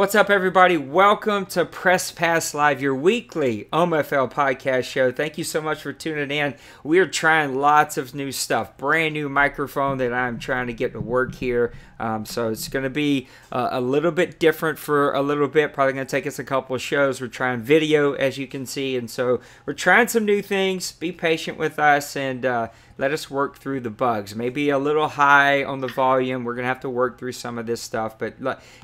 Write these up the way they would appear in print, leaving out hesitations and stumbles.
What's up, everybody? Welcome to Press Pass Live, your weekly OMFL podcast show. Thank you so much for tuning in. We are trying lots of new stuff. Brand new microphone that I'm trying to get to work here. So it's going to be a little bit different for a little bit. Probably going to take us a couple of shows. We're trying video, as you can see. And so we're trying some new things. Be patient with us and let us work through the bugs. Maybe a little high on the volume. We're going to have to work through some of this stuff. But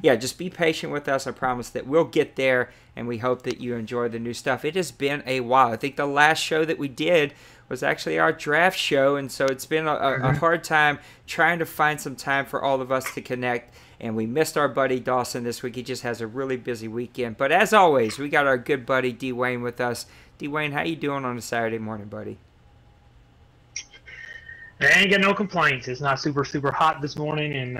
yeah, just be patient with us. I promise that we'll get there, and we hope that you enjoy the new stuff. It has been a while. I think the last show that we did was actually our draft show, and so it's been a hard time trying to find some time for all of us to connect. And we missed our buddy Dawson this week. He just has a really busy weekend. But as always, we got our good buddy D-Wayne with us. D-Wayne, how you doing on a Saturday morning, buddy? I ain't got no complaints. It's not super hot this morning, and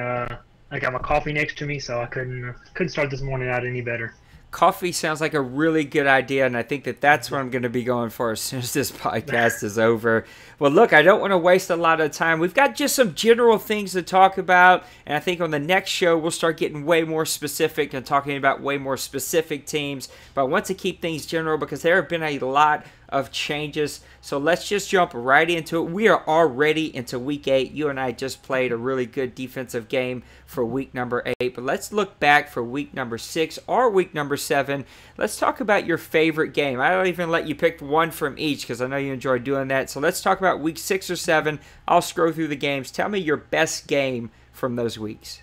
I got my coffee next to me, so I couldn't start this morning out any better. Coffee sounds like a really good idea, and I think that that's what I'm going to be going for as soon as this podcast is over. Well, look, I don't want to waste a lot of time. We've got just some general things to talk about, and I think on the next show we'll start getting way more specific and talking about way more specific teams. But I want to keep things general because there have been a lot of changes. So let's just jump right into it. We are already into week 8. You and I just played a really good defensive game for week number 8. But let's look back for week number 6 or week number 7. Let's talk about your favorite game. I don't even let you pick one from each because I know you enjoy doing that. So let's talk about week 6 or 7. I'll scroll through the games. Tell me your best game from those weeks.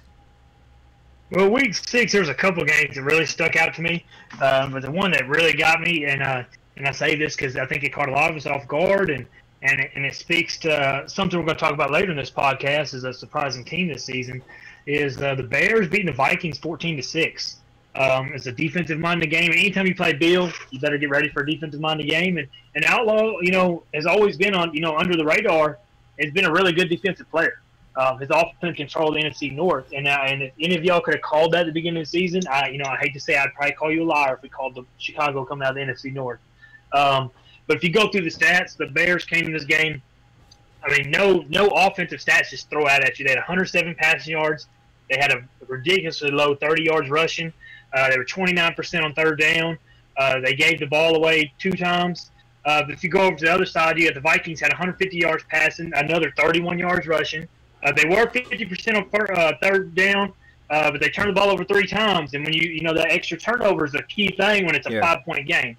Well, week 6, there's a couple games that really stuck out to me. But the one that really got me, and I say this because I think it caught a lot of us off guard, and it speaks to something we're going to talk about later in this podcast as a surprising team this season, is the Bears beating the Vikings 14-6. It's a defensive-minded game. Anytime you play Bill, you better get ready for a defensive-minded game. And Outlaw, has always been on, under the radar, has been a really good defensive player. His offense controlled the NFC North, and if any of y'all could have called that at the beginning of the season, I hate to say I'd probably call you a liar if we called the Chicago coming out of the NFC North. But if you go through the stats, the Bears came in this game. I mean, no offensive stats just throw out at you. They had 107 passing yards. They had a ridiculously low 30 yards rushing. They were 29% on third down. They gave the ball away 2 times. But if you go over to the other side, you had the Vikings had 150 yards passing, another 31 yards rushing. They were 50% on third down, but they turned the ball over 3 times. And when that extra turnover is a key thing when it's a 5-point game.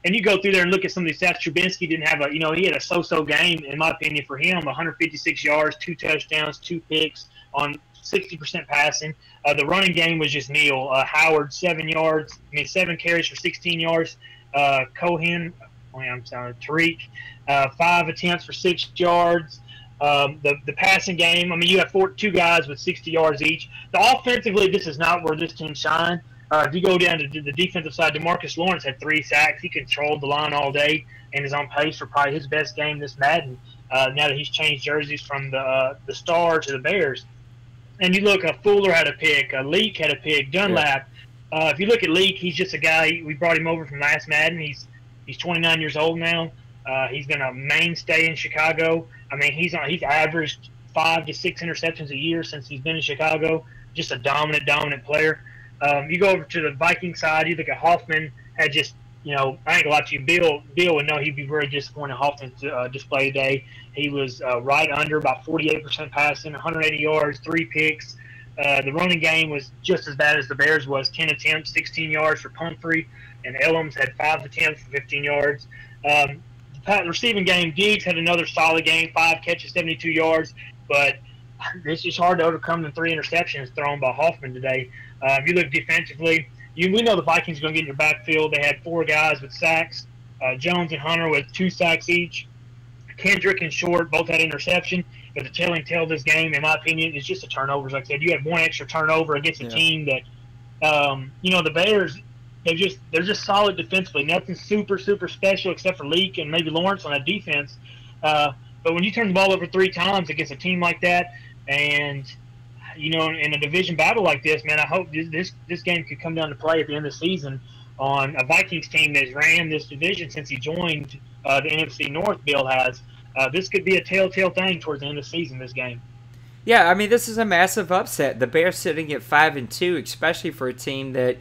And you go through there and look at some of these stats. Trubisky didn't have he had a so-so game, in my opinion, for him. 156 yards, 2 touchdowns, 2 picks on 60% passing. The running game was just nil. Howard, 7 carries for 16 yards. Tariq, 5 attempts for 6 yards. The passing game, you have 2 guys with 60 yards each. Offensively, this is not where this team shined. If you go down to the defensive side, DeMarcus Lawrence had 3 sacks. He controlled the line all day and is on pace for probably his best game this Madden. Now that he's changed jerseys from the Star to the Bears. And you look, Fuller had a pick, Leak had a pick, Dunlap. Yeah. If you look at Leak, he's just a guy. We brought him over from last Madden. He's 29 years old now. He's been a mainstay in Chicago. He's averaged 5 to 6 interceptions a year since he's been in Chicago. Just a dominant player. You go over to the Viking side, you look at Hoffman, had just, I ain't gonna lie to you, Bill would know he'd be very disappointed in Hoffman's display today. He was right under about 48% passing, 180 yards, 3 picks. The running game was just as bad as the Bears was, 10 attempts, 16 yards for Pumphrey, and Ellams had 5 attempts for 15 yards. The receiving game, Diggs had another solid game, 5 catches, 72 yards, but it's just hard to overcome the 3 interceptions thrown by Hoffman today. If you look defensively, we know the Vikings are going to get in your backfield. They had 4 guys with sacks. Jones and Hunter with 2 sacks each. Kendrick and Short both had interception. But the telling tale of this game, in my opinion, is just the turnovers. Like I said, you had 1 extra turnover against a team that, the Bears, they're just solid defensively. Nothing super special except for Leak and maybe Lawrence on that defense. But when you turn the ball over 3 times against a team like that, and in a division battle like this, man, I hope this game could come down to play at the end of the season on a Vikings team that's ran this division since he joined the NFC North. Bill has. This could be a telltale thing towards the end of the season, this game. Yeah, I mean, this is a massive upset. The Bears sitting at 5-2, especially for a team that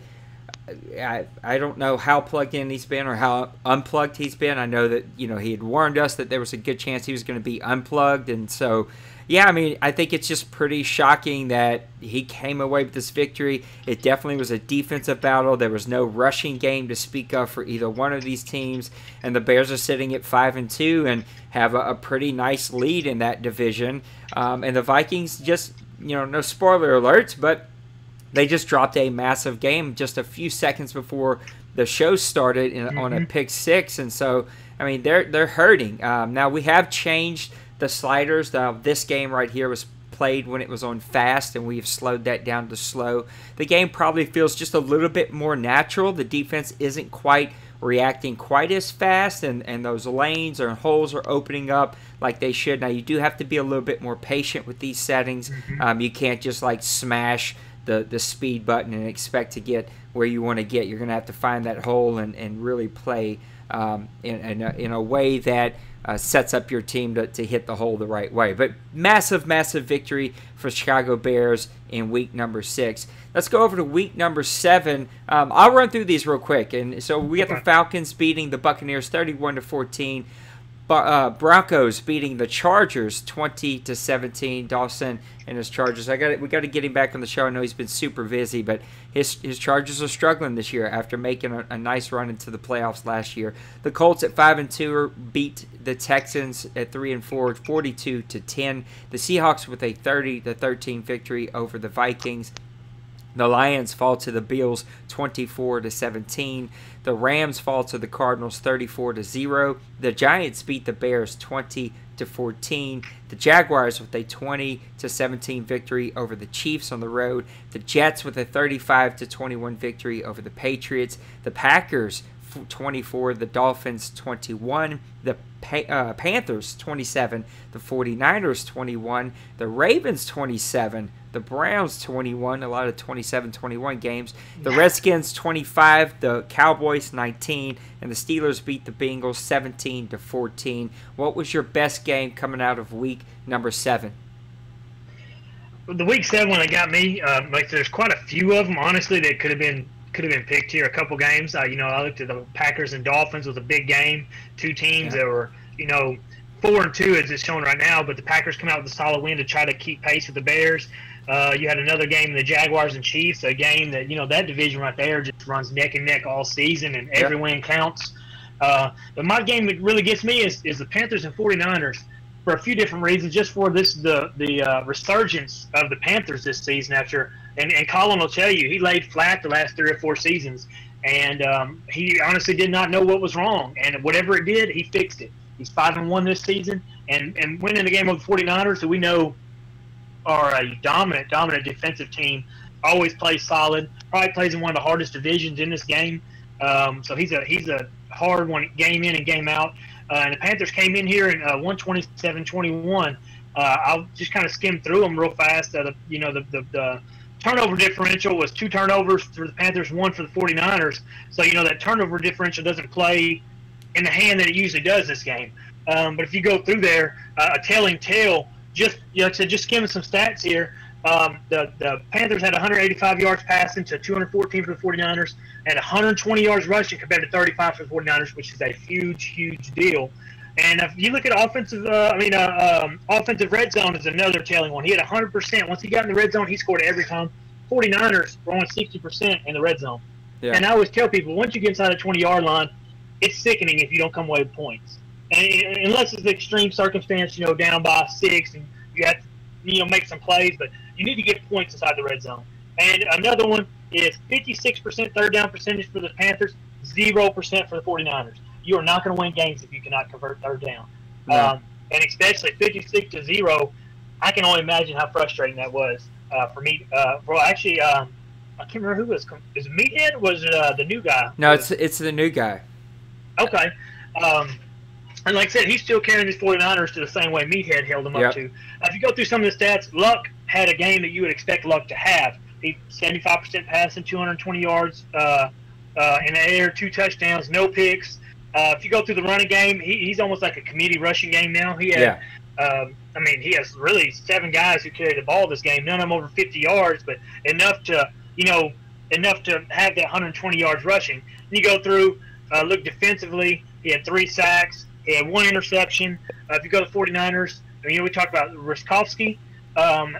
I don't know how plugged in he's been or how unplugged he's been. I know that, you know, he had warned us that there was a good chance he was going to be unplugged. And so, yeah, I mean, I think it's just pretty shocking that he came away with this victory. It definitely was a defensive battle. There was no rushing game to speak of for either one of these teams. And the Bears are sitting at 5-2 and have a pretty nice lead in that division. And the Vikings just, you know, no spoiler alerts, but they just dropped a massive game just a few seconds before the show started on a pick six. And so, I mean, they're hurting. Now, we have changed the sliders. This game right here was played when it was on fast, and we've slowed that down to slow. The game probably feels just a little bit more natural. The defense isn't quite reacting quite as fast, and those lanes or holes are opening up like they should. Now, you do have to be a little bit more patient with these settings. You can't just like smash the speed button and expect to get where you want to get. You're going to have to find that hole and really play in a way that sets up your team to hit the hole the right way. But massive victory for Chicago Bears in week number 6. Let's go over to week number 7. I'll run through these real quick. And so we got the Falcons beating the Buccaneers 31-14. Broncos beating the Chargers 20-17. Dawson and his Chargers. We got to get him back on the show. I know he's been super busy, but his Chargers are struggling this year after making a nice run into the playoffs last year. The Colts at 5-2 beat the Texans at 3-4, 42-10. The Seahawks with a 30-13 victory over the Vikings. The Lions fall to the Bills 24-17. The Rams fall to the Cardinals 34-0. The Giants beat the Bears 20-14. The Jaguars with a 20-17 victory over the Chiefs on the road. The Jets with a 35-21 victory over the Patriots. The Packers 24, the Dolphins 21, the Panthers 27, the 49ers 21, the Ravens 27, the Browns 21, a lot of 27-21 games, the Redskins 25, the Cowboys 19, and the Steelers beat the Bengals 17-14. What was your best game coming out of week number 7? The week 7 one that got me, like there's quite a few of them, honestly, that could have been picked here. A couple games. I looked at the Packers and Dolphins was a big game. Two teams that were, 4-2 as it's shown right now, but the Packers come out with a solid win to try to keep pace with the Bears. You had another game, the Jaguars and Chiefs, a game that, that division right there just runs neck and neck all season, and every win counts. But my game that really gets me is the Panthers and 49ers for a few different reasons. Just for the resurgence of the Panthers this season after – and Colin will tell you, he laid flat the last 3 or 4 seasons, and he honestly did not know what was wrong. And whatever it did, he fixed it. He's 5-1 this season, and winning the game over the 49ers, who we know are a dominant defensive team, always plays solid, probably plays in one of the hardest divisions in this game. So he's a hard one game in and game out. And the Panthers came in here and won 27-21. I'll just kind of skim through them real fast. The turnover differential was 2 turnovers for the Panthers, 1 for the 49ers. So, that turnover differential doesn't play in the hand that it usually does this game. But if you go through there, a telling tale, just skimming some stats here, the Panthers had 185 yards passing to 214 for the 49ers, and 120 yards rushing compared to 35 for the 49ers, which is a huge deal. And if you look at offensive red zone is another telling one. He had 100%. Once he got in the red zone, he scored every time. 49ers were on 60% in the red zone. Yeah. And I always tell people, once you get inside the 20-yard line, it's sickening if you don't come away with points. And unless it's an extreme circumstance, down by 6, and you have to, make some plays, but you need to get points inside the red zone. And another one is 56% third down percentage for the Panthers, 0% for the 49ers. You are not going to win games if you cannot convert third down. No. And especially 56-0, I can only imagine how frustrating that was for me. I can't remember who was. Is it Meathead or was it the new guy? No, it's the new guy. Okay. And like I said, he's still carrying his 49ers to the same way Meathead held them up to. If you go through some of the stats, Luck had a game that you would expect Luck to have. He 75% passing, 220 yards in the air, 2 touchdowns, no picks. If you go through the running game, he's almost like a committee rushing game now. He had I mean, he has really 7 guys who carry the ball this game. None of them over 50 yards, but enough to, enough to have that 120 yards rushing. And you go through, look defensively. He had 3 sacks. He had 1 interception. If you go to 49ers, we talked about Roskovsky.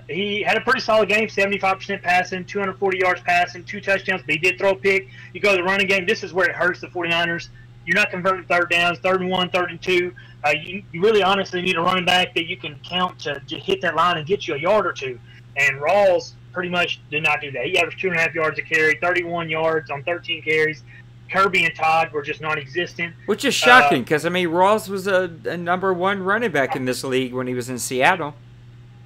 He had a pretty solid game, 75% passing, 240 yards passing, 2 touchdowns, but he did throw a pick. You go to the running game, this is where it hurts the 49ers. You're not converting 3rd downs, 3rd and 1, 3rd and 2. You really honestly need a running back that you can count to hit that line and get you a yard or 2. And Rawls pretty much did not do that. He averaged 2.5 yards a carry, 31 yards on 13 carries. Kirby and Todd were just non-existent. Which is shocking because, Rawls was a number 1 running back in this league when he was in Seattle.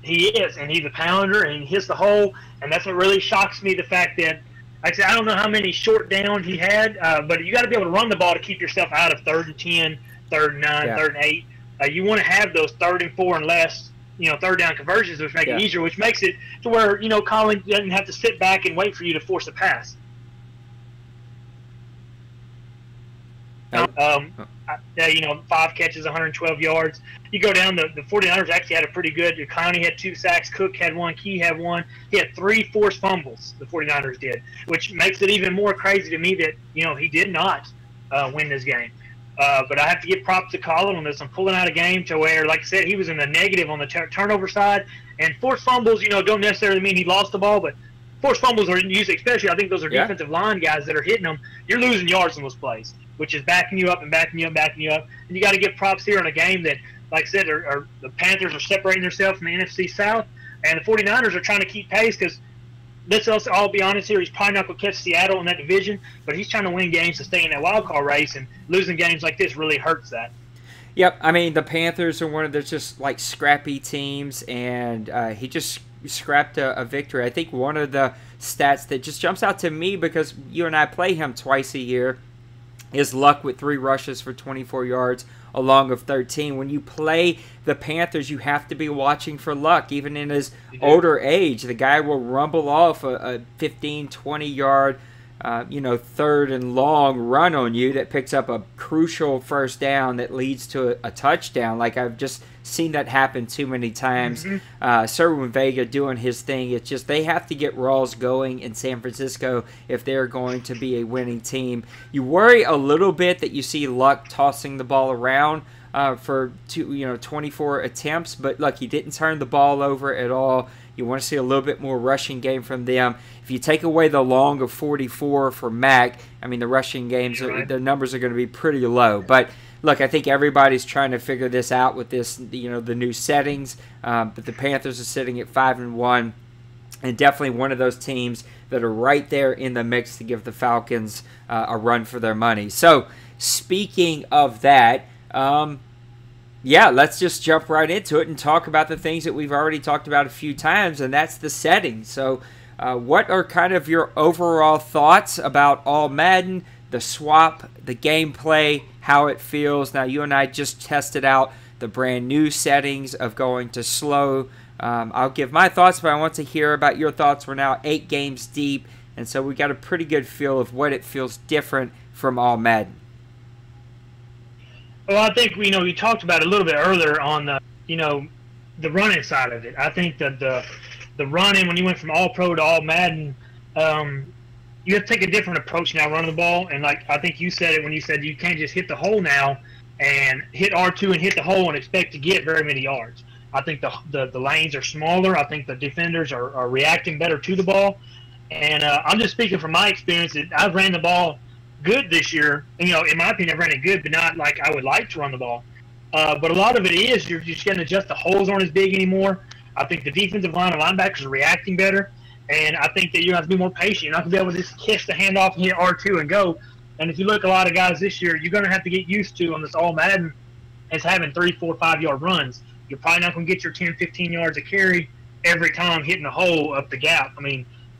He is, and he's a pounder, and he hits the hole, and that's what really shocks me, the fact that, like I said, I don't know how many short downs he had, but you got to be able to run the ball to keep yourself out of 3rd and 10, 3rd and 9, 3rd and 8. You want to have those 3rd and 4 and less, 3rd down conversions, which make it easier, which makes it to where, Colin doesn't have to sit back and wait for you to force a pass. 5 catches, 112 yards. You go down, the 49ers actually had a pretty good. Connie had 2 sacks, Cook had 1, Key had 1. He had 3 forced fumbles, the 49ers did, which makes it even more crazy to me that, he did not win this game. But I have to give props to Colin on this. I'm pulling out a game to where, like I said, he was in the negative on the turnover side. And forced fumbles, don't necessarily mean he lost the ball, but forced fumbles are used, especially I think those are defensive line guys that are hitting them. You're losing yards in those plays, which is backing you up and backing you up, backing you up. And you got to give props here in a game that, like I said, the Panthers are separating themselves from the NFC South, and the 49ers are trying to keep pace because, let's also all be honest here, he's probably not going to catch Seattle in that division, but he's trying to win games to stay in that wild card race, and losing games like this really hurts that. Yep, the Panthers are one of those just like scrappy teams, and he just scrapped a victory. I think one of the stats that just jumps out to me, because you and I play him twice a year, is Luck with 3 rushes for 24 yards along with 13. When you play the Panthers, you have to be watching for Luck. Even in his older age, the guy will rumble off a 15, 20-yard, 3rd and long run on you that picks up a crucial first down that leads to a touchdown. Like, I've just seen that happen too many times. Serwin Vega doing his thing. It's just they have to get Rawls going in San Francisco if they're going to be a winning team. You worry a little bit that you see Luck tossing the ball around for 24 attempts, but look, he didn't turn the ball over at all. You want to see a little bit more rushing game from them. If you take away the long of 44 for Mac, the rushing games, the numbers are going to be pretty low. But look, I think everybody's trying to figure this out with this, the new settings. But the Panthers are sitting at 5-1, and definitely one of those teams that are right there in the mix to give the Falcons a run for their money. So, speaking of that, let's just jump right into it and talk about the things that we've already talked about a few times, and that's the settings. So, what are kind of your overall thoughts about All-Madden, the swap, the gameplay, how it feels? Now, you and I just tested out the brand new settings of going to slow. I'll give my thoughts, but I want to hear about your thoughts. We're now 8 games deep, and so we got a pretty good feel of what it feels different from All-Madden. Well, I think we talked about it a little bit earlier on the running side of it. I think that the running, when you went from All-Pro to All-Madden, you have to take a different approach now running the ball. And like I think you said it when you said you can't just hit the hole now and hit R2 and hit the hole and expect to get very many yards. I think the lanes are smaller. I think the defenders are reacting better to the ball. And I'm just speaking from my experience. I've ran the ball good this year. In my opinion, I've ran it good, but not like I would like to run the ball. But a lot of it is you're just going to adjust. The holes aren't as big anymore. I think the defensive line and linebackers are reacting better. And I think that you have to be more patient. You're not going to be able to just catch the handoff and hit R2 and go. And if you look at a lot of guys this year, you're going to have to get used to on this All-Madden is having 3, 4, 5-yard runs. You're probably not going to get your 10, 15 yards of carry every time hitting a hole up the gap.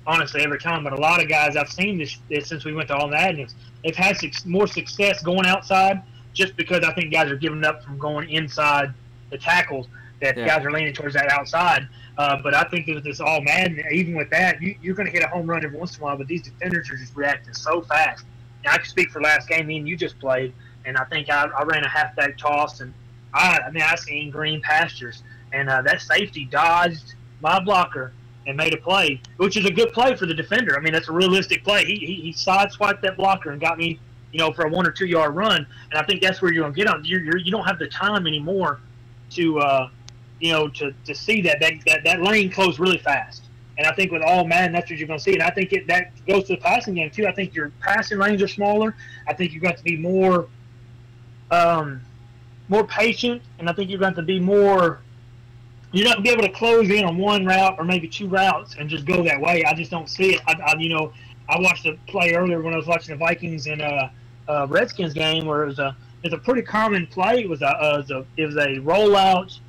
Honestly, every time. But a lot of guys I've seen this since we went to All-Madden, they've had more success going outside just because I think guys are giving up from going inside the tackles, that guys are leaning towards that outside. But I think that this All-Madden, even with that, you're going to hit a home run every once in a while, but these defenders are just reacting so fast. Now, I can speak for last game, me and you just played, and I think I ran a halfback toss, and I seen green pastures, and that safety dodged my blocker and made a play, which is a good play for the defender. I mean, that's a realistic play. He sideswiped that blocker and got me, for a 1 or 2 yard run. And I think that's where you're gonna get on. You don't have the time anymore to to see that lane close really fast. And I think with All-Madden, that's what you're going to see. And I think that goes to the passing game, too. I think your passing lanes are smaller. I think you've got to be more patient. And I think you're going to be more – you're not going to be able to close in on one route or maybe 2 routes and just go that way. I just don't see it. I watched a play earlier when I was watching the Vikings and Redskins game where it's a pretty common play. It was a rollout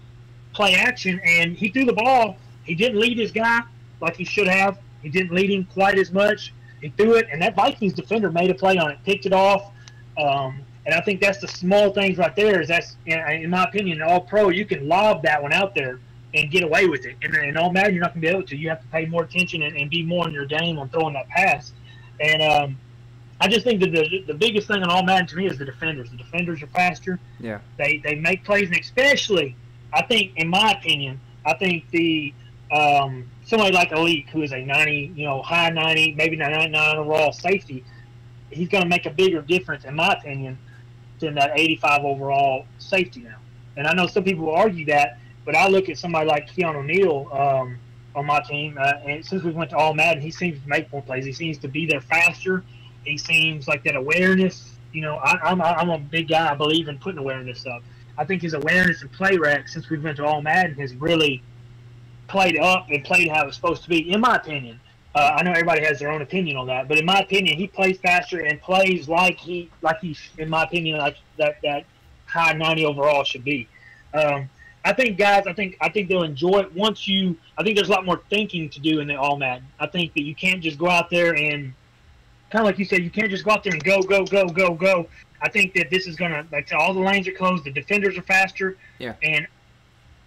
play action, and he threw the ball. He didn't lead his guy like he should have. He didn't lead him quite as much. He threw it, and that Vikings defender made a play on it, picked it off. And I think that's the small things right there. In my opinion, All-Pro, you can lob that one out there and get away with it. And in All-Madden, you're not going to be able to. You have to pay more attention and be more in your game on throwing that pass. And I just think that the biggest thing on All-Madden to me is the defenders. The defenders are faster. Yeah. They make plays, and especially, I think, in my opinion, the somebody like Elite, who is a 90, high 90, maybe 99 overall safety, he's going to make a bigger difference, in my opinion, than that 85 overall safety now. And I know some people will argue that, but I look at somebody like Keon O'Neal on my team, and since we went to All-Madden, he seems to make more plays. He seems to be there faster. He seems like that awareness. I'm a big guy. I believe in putting awareness up. I think his awareness and play rec since we went to All-Madden has really played up and played how it's supposed to be, in my opinion. I know everybody has their own opinion on that, but in my opinion, he plays faster and plays like he, in my opinion, like that high 90 overall should be. I think guys, I think they'll enjoy it once you. I think there's a lot more thinking to do in the All-Madden. I think that you can't just go out there and kind of like you said, you can't just go out there and go. I think that this is gonna, all the lanes are closed, the defenders are faster, and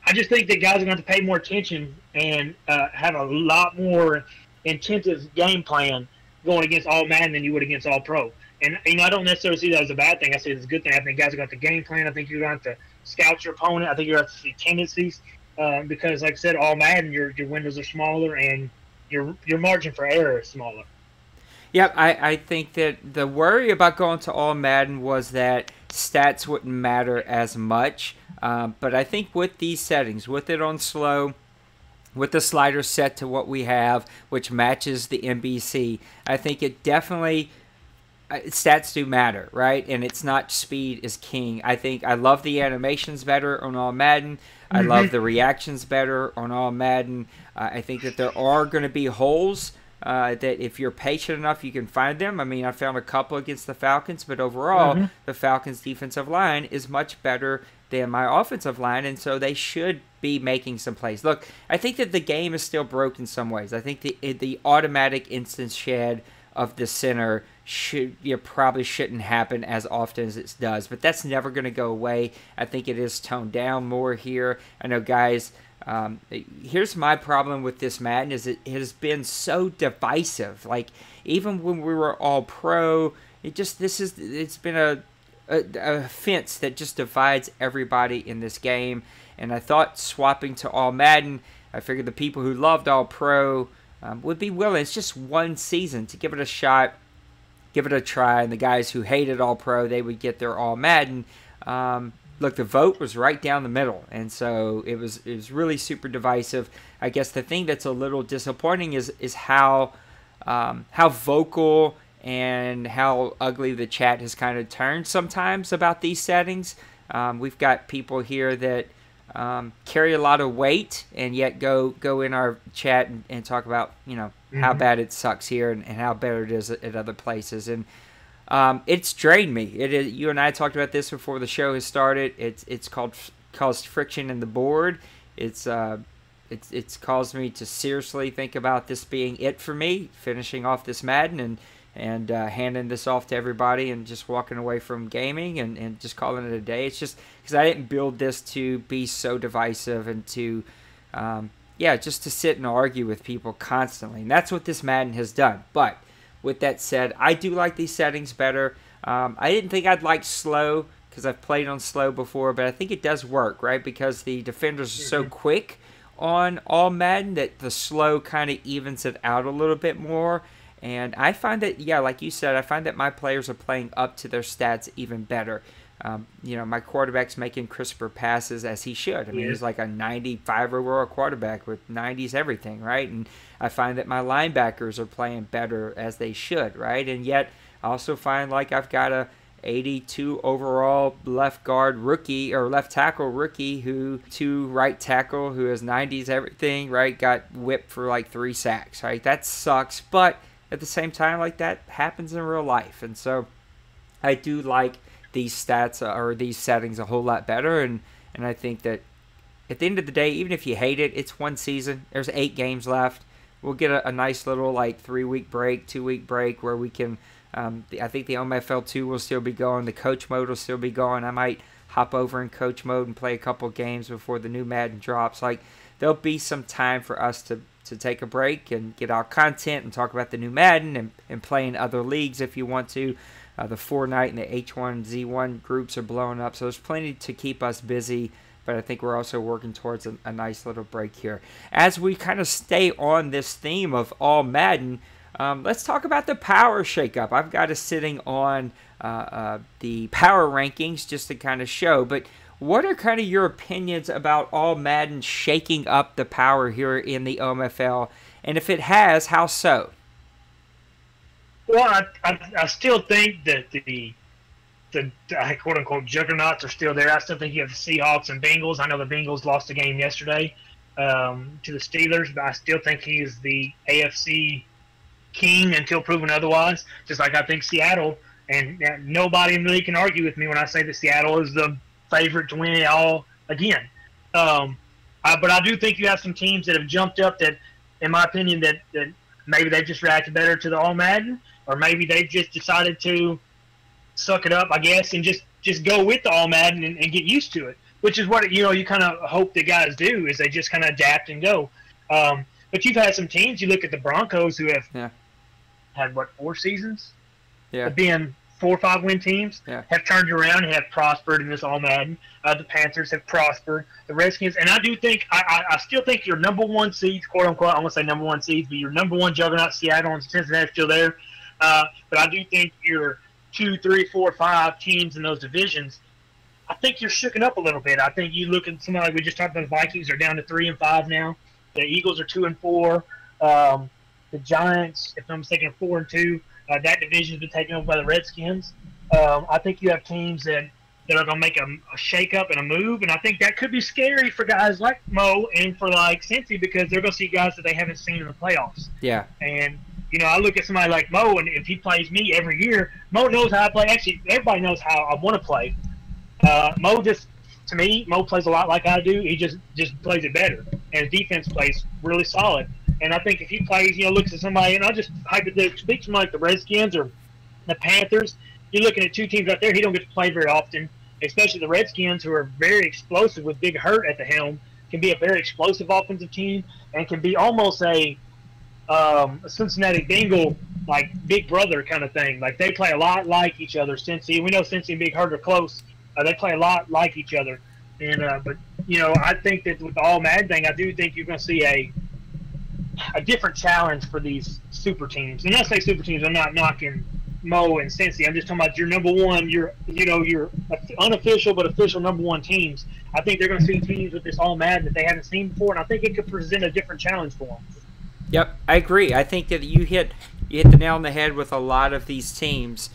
I just think that guys are going to pay more attention and have a lot more intensive game plan going against All-Madden than you would against All-Pro. And I don't necessarily see that as a bad thing. I see it as a good thing. I think guys are going to have to game plan. I think you're going to have to scout your opponent. I think you're going to have to see tendencies because, like I said, All-Madden, your windows are smaller and your margin for error is smaller. Yep, I think that the worry about going to All-Madden was that stats wouldn't matter as much. But I think with these settings, with it on slow, with the slider set to what we have, which matches the NBC, I think it definitely, stats do matter, right? And it's not speed is king. I love the animations better on All-Madden. I love the reactions better on All-Madden. I think that there are going to be holes that if you're patient enough, you can find them. I mean, I found a couple against the Falcons, but overall, the Falcons' defensive line is much better than my offensive line, and so they should be making some plays. Look, I think that the game is still broke in some ways. I think the automatic instant shed of the center probably shouldn't happen as often as it does, but that's never going to go away. I think it is toned down more here. I know, guys. Here's my problem with this Madden is it has been so divisive. Like even when we were all pro, it's been a fence that just divides everybody in this game. And I thought swapping to All-Madden, I figured the people who loved All Pro would be willing. It's just one season to give it a shot, give it a try. And the guys who hated All Pro, they would get their All-Madden. Look, the vote was right down the middle, and so it was really super divisive. I guess the thing that's a little disappointing is how vocal and how ugly the chat has kind of turned sometimes about these settings. We've got people here that carry a lot of weight and yet go in our chat and talk about how bad it sucks here and how better it is at other places. And it's drained me. You and I talked about this before the show has started. It's caused friction in the board. It's caused me to seriously think about this being it for me, finishing off this Madden and handing this off to everybody and just walking away from gaming and just calling it a day. It's just because I didn't build this to be so divisive and to just to sit and argue with people constantly. And that's what this Madden has done. But with that said, I do like these settings better. I didn't think I'd like slow because I've played on slow before, but I think it does work, right? Because the defenders are so quick on All-Madden that the slow kind of evens it out a little bit more. And I find that, yeah, like you said, I find that my players are playing up to their stats even better. My quarterback's making crisper passes as he should. I mean, he's like a 95 overall quarterback with 90s everything, right? And I find that my linebackers are playing better as they should, right? And yet I also find like I've got a 82 overall left guard rookie or left tackle rookie to right tackle who has 90s everything, right? Got whipped for like 3 sacks, right? That sucks, but at the same time, like that happens in real life. And so I do like these stats or these settings a whole lot better. And I think that at the end of the day, even if you hate it, it's one season. There's 8 games left. We'll get a nice little like 3-week break, 2-week break where we can I think the OMFL 2 will still be going. The coach mode will still be going. I might hop over in coach mode and play a couple games before the new Madden drops. Like, there'll be some time for us to take a break and get our content and talk about the new Madden and play in other leagues if you want to. The Fortnite and the H1Z1 groups are blowing up, so there's plenty to keep us busy. But I think we're also working towards a nice little break here. As we kind of stay on this theme of All-Madden, let's talk about the power shakeup. I've got us sitting on the power rankings just to kind of show. But what are kind of your opinions about All-Madden shaking up the power here in the OMFL? And if it has, how so? Well, I still think that the quote-unquote juggernauts are still there. I still think you have the Seahawks and Bengals. I know the Bengals lost a game yesterday to the Steelers, but I still think he is the AFC king until proven otherwise, just like I think Seattle, and nobody in the league can argue with me when I say that Seattle is the favorite to win it all again. But I do think you have some teams that have jumped up that, in my opinion, that maybe they've just reacted better to the All-Madden, or maybe they've just decided to suck it up, I guess, and just go with the All-Madden and get used to it, which is what you kind of hope the guys do, is they just kind of adapt and go. But you've had some teams, you look at the Broncos, who have had, 4 seasons? Yeah. Of being 4 or 5 win teams, have turned around and have prospered in this All-Madden. The Panthers have prospered. The Redskins, and I do think, I still think your number 1 seeds, quote unquote, I won't say number 1 seeds, but your number 1 juggernaut, Seattle and Cincinnati, are still there. But I do think your 2, 3, 4, 5 teams in those divisions, I think you're shooken up a little bit. I think you look at somebody like we just talked about, the Vikings are down to 3 and 5 now. The Eagles are 2 and 4. The Giants, if I'm mistaken, 4 and 2. That division's been taken over by the Redskins. I think you have teams that are going to make a shake-up and a move, and I think that could be scary for guys like Mo and for like Cincy, because they're going to see guys that they haven't seen in the playoffs. Yeah. And I look at somebody like Mo, and if he plays me every year, Mo knows how I play. Actually, everybody knows how I want to play. To me, Mo plays a lot like I do. He just plays it better, and his defense plays really solid. And I think if he plays, looks at somebody, and I'll just hypothetically speak to like the Redskins or the Panthers, you're looking at 2 teams right there he don't get to play very often, especially the Redskins, who are very explosive with Big Hurt at the helm, can be a very explosive offensive team and can be almost a Cincinnati Bengal, like big brother kind of thing. Like, they play a lot like each other. Cincy, we know Cincy and Big Hurt are close. They play a lot like each other. And but I think that with the All-Madden thing, I do think you're going to see a different challenge for these super teams. And when I say super teams, I'm not knocking Mo and Cincy. I'm just talking about your number 1, your unofficial but official number 1 teams. I think they're going to see teams with this All-Madden that they haven't seen before, and I think it could present a different challenge for them. Yep, I agree. I think that you hit the nail on the head with a lot of these teams.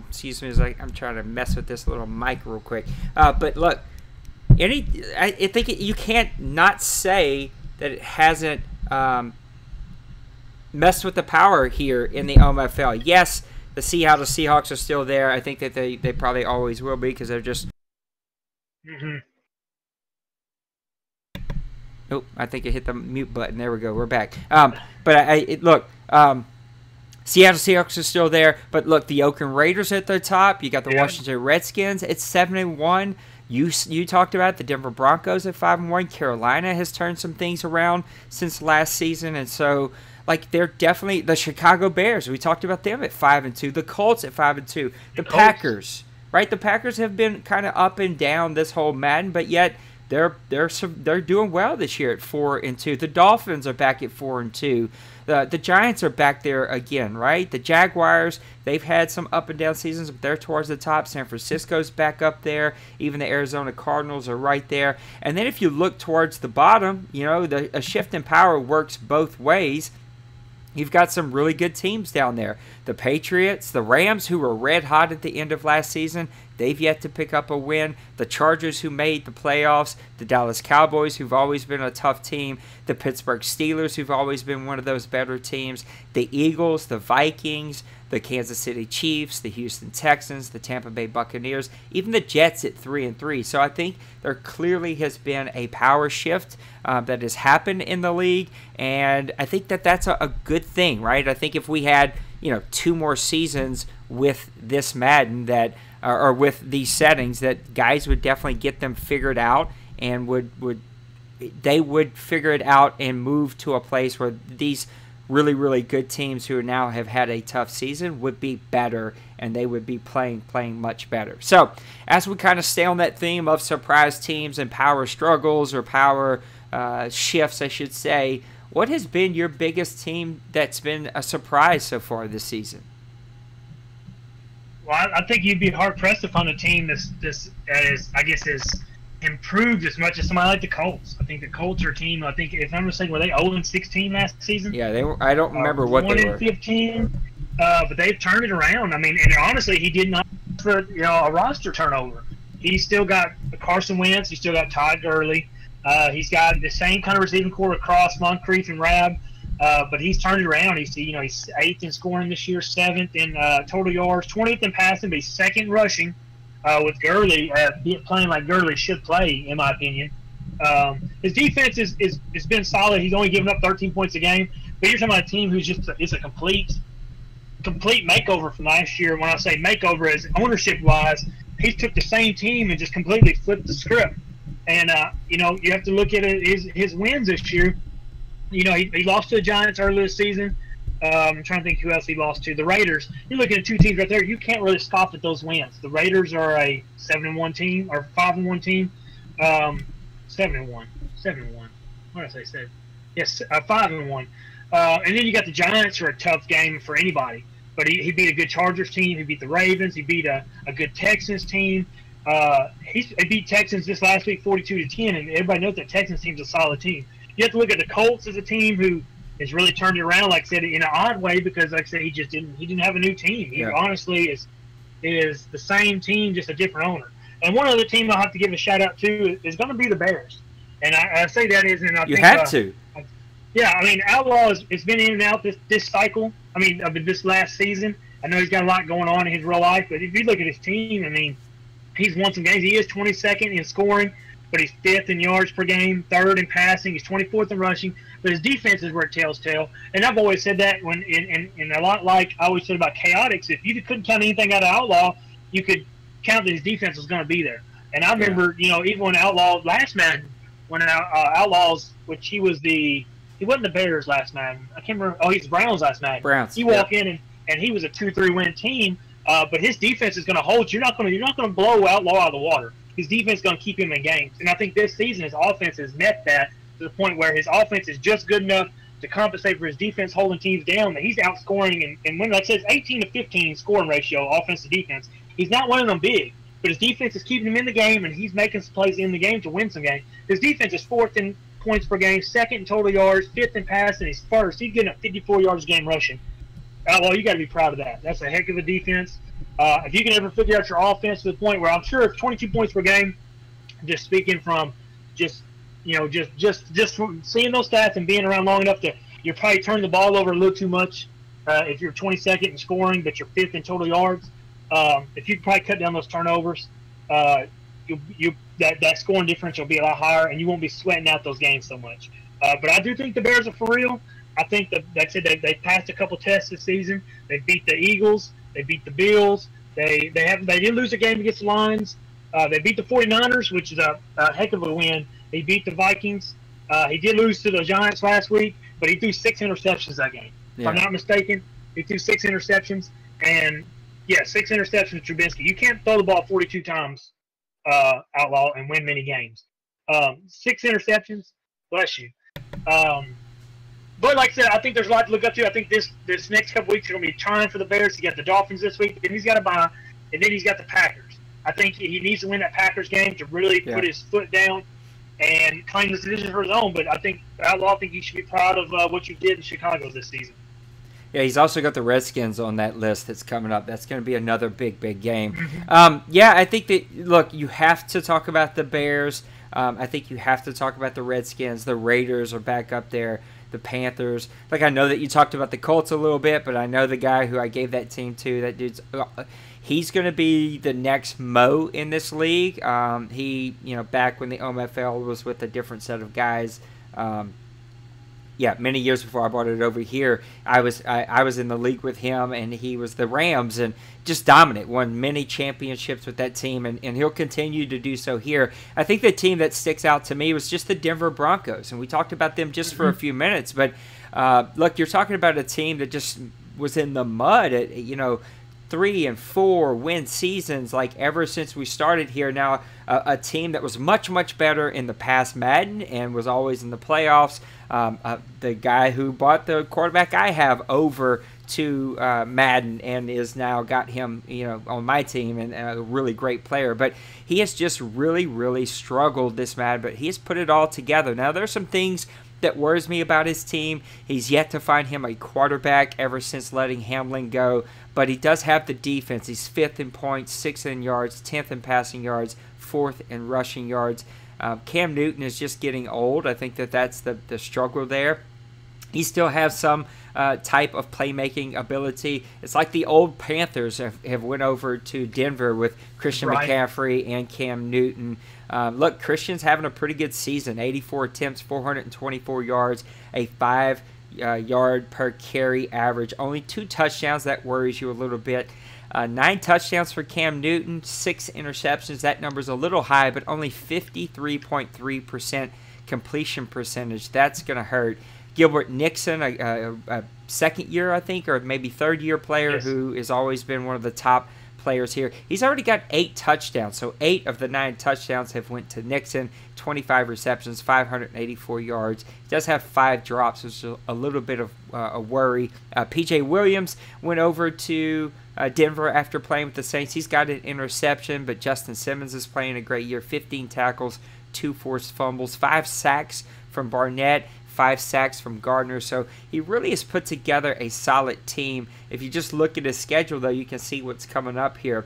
Excuse me, as I'm trying to mess with this little mic real quick. But look, I think you can't not say that it hasn't messed with the power here in the OMFL. Yes, the Seattle Seahawks are still there. I think that they probably always will be, because they're just. Oh, I think it hit the mute button. There we go. We're back. But look, Seattle Seahawks are still there. But look, the Oakland Raiders at the top. You got the Washington Redskins. It's 7-1. You talked about the Denver Broncos at 5-1. Carolina has turned some things around since last season, and so like they're definitely the Chicago Bears. We talked about them at 5-2. The Colts at 5-2. The Packers right? The Packers have been kind of up and down this whole Madden, but yet they're doing well this year at 4-2. The Dolphins are back at 4-2. The Giants are back there again, right? The Jaguars, they've had some up and down seasons, but they're towards the top. San Francisco's back up there. Even the Arizona Cardinals are right there. And then if you look towards the bottom, you know, a shift in power works both ways. You've got some really good teams down there. The Patriots, the Rams, who were red hot at the end of last season, they've yet to pick up a win. The Chargers, who made the playoffs. The Dallas Cowboys, who've always been a tough team. The Pittsburgh Steelers, who've always been one of those better teams. The Eagles, the Vikings, the Kansas City Chiefs, the Houston Texans, the Tampa Bay Buccaneers, even the Jets at 3-3. So I think there clearly has been a power shift that has happened in the league, and I think that that's a good thing, right? I think if we had, you know, 2 more seasons with this Madden that or with these settings, that guys would definitely get them figured out and would figure it out and move to a place where these really, really good teams who now have had a tough season would be better, and they would be playing much better. So as we kind of stay on that theme of surprise teams and power struggles or power shifts, I should say, what has been your biggest team that's been a surprise so far this season? Well, I think you'd be hard-pressed to find a team that is improved as much as somebody like the Colts. I think the Colts are a team, I think, if I'm mistaken, were they 0-16 last season? Yeah, they were. I don't remember what they were. 1-15, but they've turned it around. I mean, and honestly, he did not for a roster turnover. He's still got Carson Wentz. He's still got Todd Gurley. He's got the same kind of receiving core across Moncrief and Rabb, but he's turned it around. He's 8th in scoring this year, 7th in total yards, 20th in passing, but he's 2nd rushing. With Gurley playing like Gurley should play, in my opinion. His defense has been solid. He's only given up 13 points a game. But you're talking about a team who's just is a complete makeover from last year. When I say makeover, is ownership-wise, he took the same team and just completely flipped the script. And you have to look at his wins this year. He lost to the Giants earlier this season. I'm trying to think who else he lost to. The Raiders. You're looking at 2 teams right there. You can't really scoff at those wins. The Raiders are a 7-1 team or 5-1 team. 7-1. 7-1. What did I say? 7. Yes, 5-1. And then you got the Giants, who are a tough game for anybody. But he beat a good Chargers team. He beat the Ravens. He beat a good Texans team. He beat Texans this last week 42-10, and everybody knows that Texans team's a solid team. You have to look at the Colts as a team who has really turned it around, like I said, in an odd way, because like I said, he didn't have a new team. He honestly is the same team, just a different owner. And one other team I'll have to give a shout out to is going to be the Bears. And I say that is, and I you think have to. Yeah, I mean, Outlaw has been in and out this cycle. I mean, of this last season. I know he's got a lot going on in his real life, but if you look at his team, I mean, he's won some games. He is 22nd in scoring, but he's 5th in yards per game, 3rd in passing. He's 24th in rushing. But his defense is where it tells tale. And I've always said that when in a lot like I always said about Chaotix, if you couldn't count anything out of Outlaw, you could count that his defense was going to be there. And I remember, even when Outlaw last Madden, when Outlaws, which he wasn't the Bears last Madden. I can't remember. Oh, he's the Browns last Madden. Browns. You walk in and he was a 2-3 win team, but his defense is going to hold you. You're not going to blow Outlaw out of the water. His defense is going to keep him in games. And I think this season his offense has met that to the point where his offense is just good enough to compensate for his defense holding teams down. That he's outscoring and when like I said, 18-15 scoring ratio, offense to defense. He's not winning them big, but his defense is keeping him in the game, and he's making some plays in the game to win some games. His defense is 4th in points per game, 2nd in total yards, 5th in passing, he's 1st. He's getting up 54 yards a game rushing. Well, you got to be proud of that. That's a heck of a defense. If you can ever figure out your offense to the point where I'm sure it's 22 points per game, just speaking from just from seeing those stats and being around long enough, you're probably turning the ball over a little too much. If you're 22nd in scoring, but you're 5th in total yards, if you probably cut down those turnovers, that scoring differential will be a lot higher, and you won't be sweating out those games so much. But I do think the Bears are for real. I think that, like I said, they passed a couple tests this season. They beat the Eagles. They beat the Bills. They did lose a game against the Lions. They beat the 49ers, which is a heck of a win. He beat the Vikings. He did lose to the Giants last week, but he threw 6 interceptions that game. Yeah. If I'm not mistaken, he threw 6 interceptions. And, Yeah, 6 interceptions with Trubinsky. You can't throw the ball 42 times, Outlaw, and win many games. 6 interceptions, bless you. But like I said, I think there's a lot to look up to. I think this next couple weeks are going to be trying for the Bears. He got the Dolphins this week, then he's got a bye, and then he's got the Packers. I think he needs to win that Packers game to really put his foot down and claim this division for his own. But I think Outlaw, I think you should be proud of what you did in Chicago this season. Yeah, he's also got the Redskins on that list that's coming up. That's going to be another big game. Yeah, I think that, look, you have to talk about the Bears. I think you have to talk about the Redskins. The Raiders are back up there. The Panthers. Like, I know that you talked about the Colts a little bit, but I know the guy who I gave that team to, that dude's he's going to be the next Mo in this league. He, back when the OMFL was with a different set of guys, many years before I brought it over here, I was in the league with him, and he was the Rams, and just dominant, won many championships with that team, and he'll continue to do so here. I think the team that sticks out to me was just the Denver Broncos, and we talked about them just for a few minutes, but look, you're talking about a team that just was in the mud at 3 and 4 win seasons, like ever since we started here. Now a team that was much better in the past Madden and was always in the playoffs. The guy who bought the quarterback I have over to Madden and is now got him on my team, and a really great player, but he has just really struggled this Madden, but he has put it all together. Now there's some things that worries me about his team. He's yet to find him a quarterback ever since letting Hamlin go, but he does have the defense. He's 5th in points, 6th in yards, 10th in passing yards, 4th in rushing yards. Cam Newton is just getting old. I think that's the struggle there. He still has some type of playmaking ability. It's like the old Panthers have went over to Denver with Christian McCaffrey and Cam Newton. Look, Christian's having a pretty good season. 84 attempts, 424 yards, a 5-yard per carry average. Only 2 touchdowns. That worries you a little bit. 9 touchdowns for Cam Newton, 6 interceptions. That number's a little high, but only 53.3% completion percentage. That's going to hurt. Gilbert Nixon, a second year, I think, or maybe third year player, who has always been one of the top players here. He's already got 8 touchdowns, so 8 of the 9 touchdowns have went to Nixon. 25 receptions, 584 yards. He does have 5 drops, which is a little bit of a worry. P.J. Williams went over to Denver after playing with the Saints. He's got an interception, but Justin Simmons is playing a great year. 15 tackles, 2 forced fumbles, 5 sacks from Barnett, 5 sacks from Gardner. So he really has put together a solid team. If you just look at his schedule, though, you can see what's coming up here.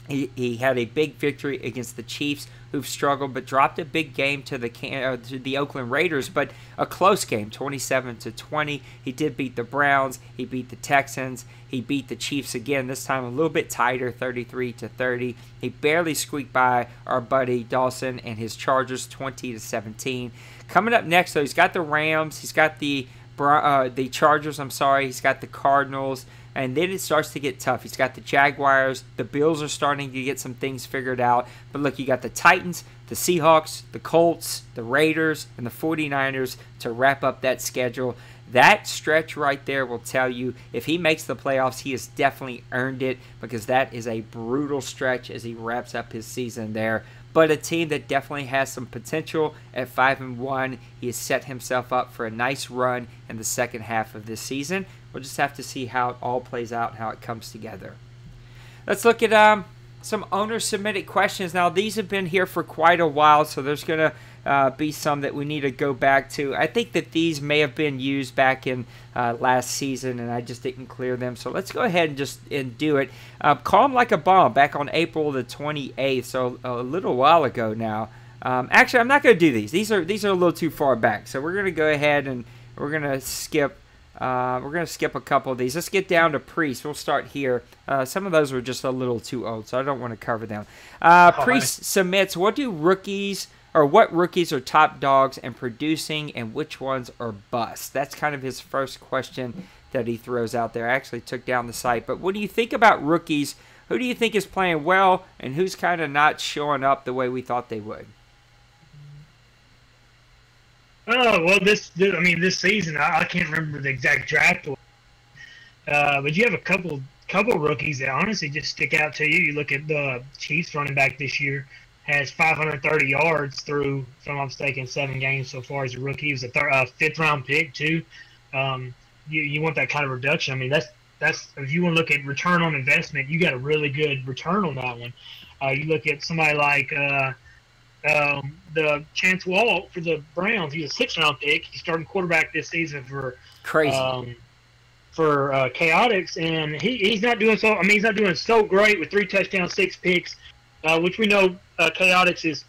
He had a big victory against the Chiefs, who've struggled, but dropped a big game to the Oakland Raiders, but a close game, 27-20. He did beat the Browns. He beat the Texans. He beat the Chiefs again, this time a little bit tighter, 33-30. He barely squeaked by our buddy Dawson and his Chargers, 20-17. Coming up next, though, he's got the Rams. He's got the Chargers, He's got the Cardinals. And then it starts to get tough. He's got the Jaguars. The Bills are starting to get some things figured out. But look, you got the Titans, the Seahawks, the Colts, the Raiders, and the 49ers to wrap up that schedule. That stretch right there will tell you if he makes the playoffs, he has definitely earned it, because that is a brutal stretch as he wraps up his season there. But a team that definitely has some potential at 5-1. He has set himself up for a nice run in the second half of this season. We'll just have to see how it all plays out and how it comes together. Let's look at some owner-submitted questions. Now, these have been here for quite a while, so there's going to be some that we need to go back to. I think that these may have been used back in last season, and I just didn't clear them. So let's go ahead and do it. Calm Like a Bomb, back on April the 28th, so a little while ago now. Actually, I'm not going to do these. These are a little too far back, so we're going to go ahead and we're going to skip. A couple of these. Let's get down to Priest. We'll start here. Some of those were just a little too old, so I don't want to cover them. Priest submits, what rookies are top dogs in producing, and which ones are busts? That's kind of his first question that he throws out there. I actually took down the site. But what do you think about rookies? Who do you think is playing well, and who's kind of not showing up the way we thought they would? Oh, well, this season, I can't remember the exact draft order. But you have a couple couple rookies that honestly just stick out to you. You look at the Chiefs running back this year, has 530 yards through, if I'm not mistaken, 7 games so far as a rookie. He was a fifth-round pick, too. You want that kind of reduction. I mean, that's if you want to look at return on investment, you got a really good return on that one. You look at somebody like the Chance Wall for the Browns. He's a 6th-round pick. He's starting quarterback this season for Crazy. Chaotix, and he's not doing so. I mean, he's not doing so great with 3 touchdowns, 6 picks, which we know Chaotix is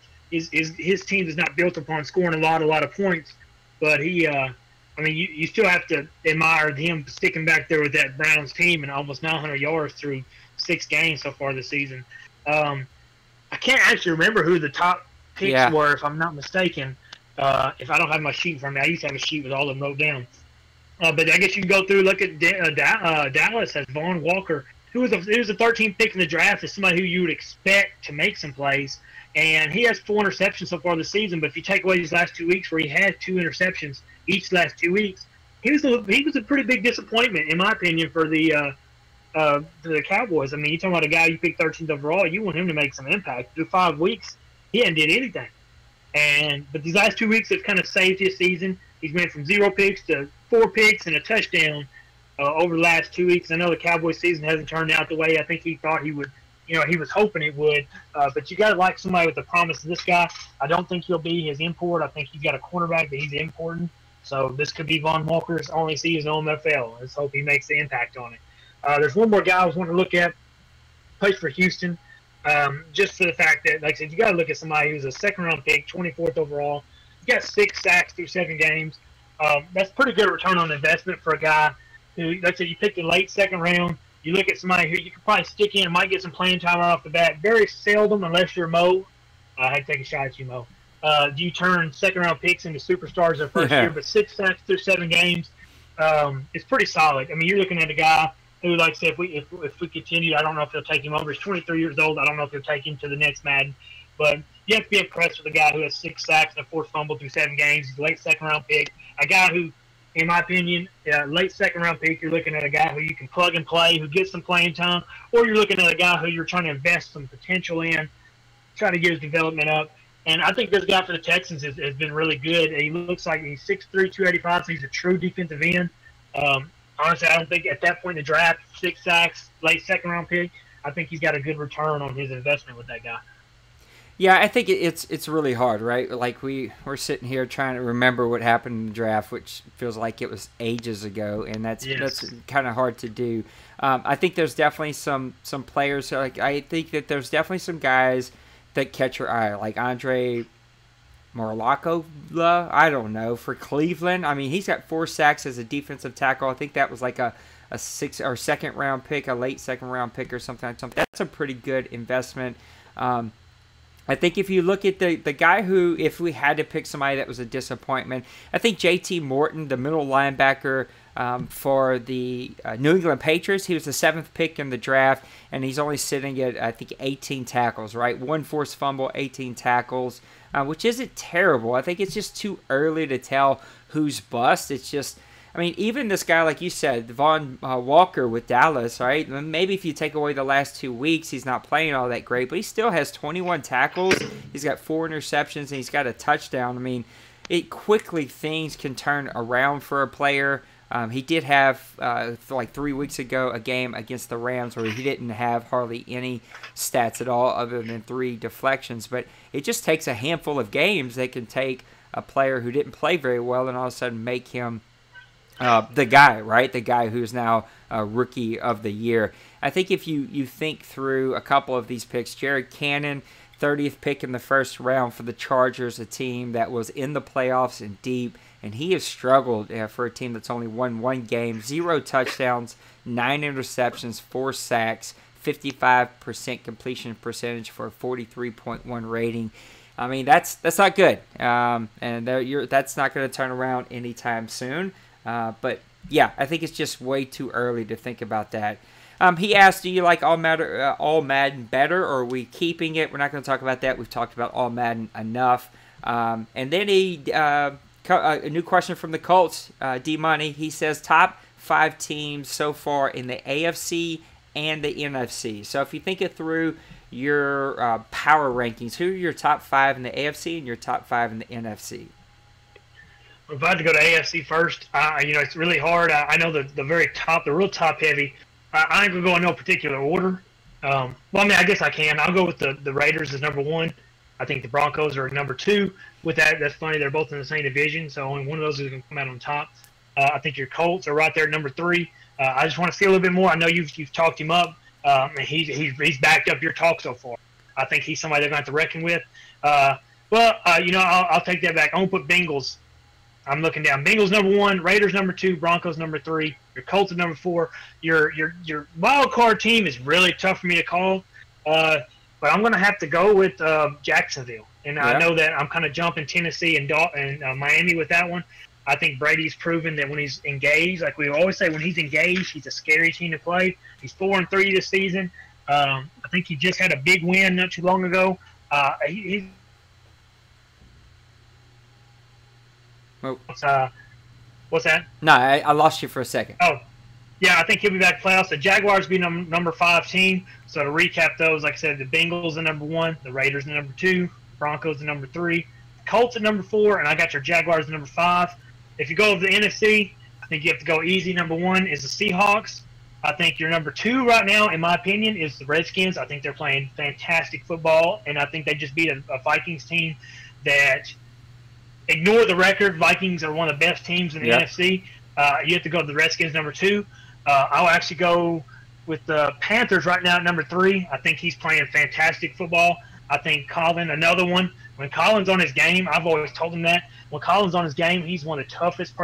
his team is not built upon scoring a lot of points. But he, I mean, you still have to admire him sticking back there with that Browns team and almost 900 yards through 6 games so far this season. I can't actually remember who the top picks were, if I'm not mistaken. If I don't have my sheet in front of me, I used to have a sheet with all of them wrote down. But I guess you can go through, look at Dallas has Vaughn Walker, who was a 13th pick in the draft, is somebody who you would expect to make some plays. And he has 4 interceptions so far this season. But if you take away these last 2 weeks where he had 2 interceptions each last 2 weeks, he was a pretty big disappointment, in my opinion, for the Cowboys. I mean, you're talking about a guy you picked 13th overall. You want him to make some impact. Through 5 weeks, he hadn't did anything. But these last 2 weeks have kind of saved his season. He's went from 0 picks to 4 picks and a touchdown over the last 2 weeks. I know the Cowboys season hasn't turned out the way I think he thought he would. You know, he was hoping it would. But you got to like somebody with the promise of this guy. I don't think he'll be his import. I think he's got a cornerback that he's importing. So this could be Von Walker's only season on OMFL. Let's hope he makes the impact on it. There's one more guy I was wanting to look at. Plays for Houston. Just for the fact that, like I said, you got to look at somebody who's a 2nd-round pick, 24th overall. He got 6 sacks through 7 games. That's pretty good return on investment for a guy who, like I said, you picked the late 2nd round. You look at somebody who you could probably stick in and might get some playing time right off the bat. Very seldom, unless you're Mo. I had to take a shot at you, Mo. Do you turn 2nd-round picks into superstars their first year? But 6 sacks through 7 games is pretty solid. I mean, you're looking at a guy who, like I said, if we continue, I don't know if they'll take him over. He's 23 years old. I don't know if they'll take him to the next Madden. But you have to be impressed with a guy who has 6 sacks and a 4th fumble through 7 games. He's a late 2nd-round pick. A guy who, in my opinion, late 2nd-round pick, you're looking at a guy who you can plug and play, who gets some playing time, or you're looking at a guy who you're trying to invest some potential in, try to get his development up. And I think this guy for the Texans has been really good. He looks like he's 6'3", 285, so he's a true defensive end. Honestly, I don't think at that point in the draft, 6 sacks, late 2nd-round pick, I think he's got a good return on his investment with that guy. Yeah, I think it's really hard, right? Like we're sitting here trying to remember what happened in the draft, which feels like it was ages ago, and that's kind of hard to do. I think there's definitely some players. Like I think that there's definitely some guys that catch your eye, like Andre Morlakola, I don't know, for Cleveland. I mean, he's got 4 sacks as a defensive tackle. I think that was like a 6 or 2nd-round pick, a late 2nd-round pick or something like that. That's a pretty good investment. I think if you look at the guy who, if we had to pick somebody that was a disappointment, I think J.T. Morton, the middle linebacker for the New England Patriots, he was the 7th pick in the draft, and he's only sitting at, I think, 18 tackles, right? 1 forced fumble, 18 tackles, which isn't terrible. I think it's just too early to tell who's bust. It's just, I mean, even this guy, like you said, Von Walker with Dallas, right? Maybe if you take away the last 2 weeks, he's not playing all that great, but he still has 21 tackles. He's got 4 interceptions, and he's got a touchdown. I mean, quickly things can turn around for a player. He did have, like 3 weeks ago, a game against the Rams where he didn't have hardly any stats at all other than 3 deflections. But it just takes a handful of games that can take a player who didn't play very well and all of a sudden make him the guy, right? The guy who's now Rookie of the Year. I think if you think through a couple of these picks, Jared Cannon, 30th pick in the 1st round for the Chargers, a team that was in the playoffs and deep, and he has struggled for a team that's only won 1 game, 0 touchdowns, 9 interceptions, 4 sacks, 55% completion percentage for a 43.1 rating. I mean, that's not good, and that's not going to turn around anytime soon. But yeah, I think it's just way too early to think about that. He asked, do you like All-Madden better, or are we keeping it? We're not going to talk about that. We've talked about All-Madden enough. And then a new question from the Colts, D-Money. He says, top 5 teams so far in the AFC, and the NFC. So if you think it through your power rankings, who are your top 5 in the AFC and your top 5 in the NFC? If I had to go to AFC first, it's really hard. I know the very top, the real top heavy. I ain't gonna go in no particular order. I guess I can. I'll go with the Raiders as number 1. I think the Broncos are number 2. With that, that's funny. They're both in the same division, so only one of those is gonna come out on top. I think your Colts are right there at number 3. I just want to see a little bit more. I know you've talked him up, and he's backed up your talk so far. I think he's somebody they're going to have to reckon with. I'll take that back. I'm gonna put Bengals. I'm looking down. Bengals number 1, Raiders number 2, Broncos number 3, your Colts at number 4. Your wild card team is really tough for me to call, but I'm going to have to go with Jacksonville. And I know that I'm kind of jumping Tennessee and Miami with that one. I think Brady's proven that when he's engaged, like we always say, when he's engaged, he's a scary team to play. He's 4-3 this season. I think he just had a big win not too long ago. He's what's that? No, I lost you for a second. Oh, yeah, I think he'll be back playoffs. The Jaguars be number 5 team. So to recap those, like I said, the Bengals are number 1, the Raiders are number 2, Broncos are number 3, Colts at number 4, and I got your Jaguars at number 5. If you go to the NFC, I think you have to go easy. Number 1 is the Seahawks. I think your number 2 right now, in my opinion, is the Redskins. I think they're playing fantastic football, and I think they just beat a Vikings team that – ignore the record. Vikings are one of the best teams in the NFC. You have to go to the Redskins number 2. I'll actually go with the Panthers right now at number 3. I think he's playing fantastic football. I think Colin, another one. When Colin's on his game, I've always told him that. When Colin's on his game, he's one of the toughest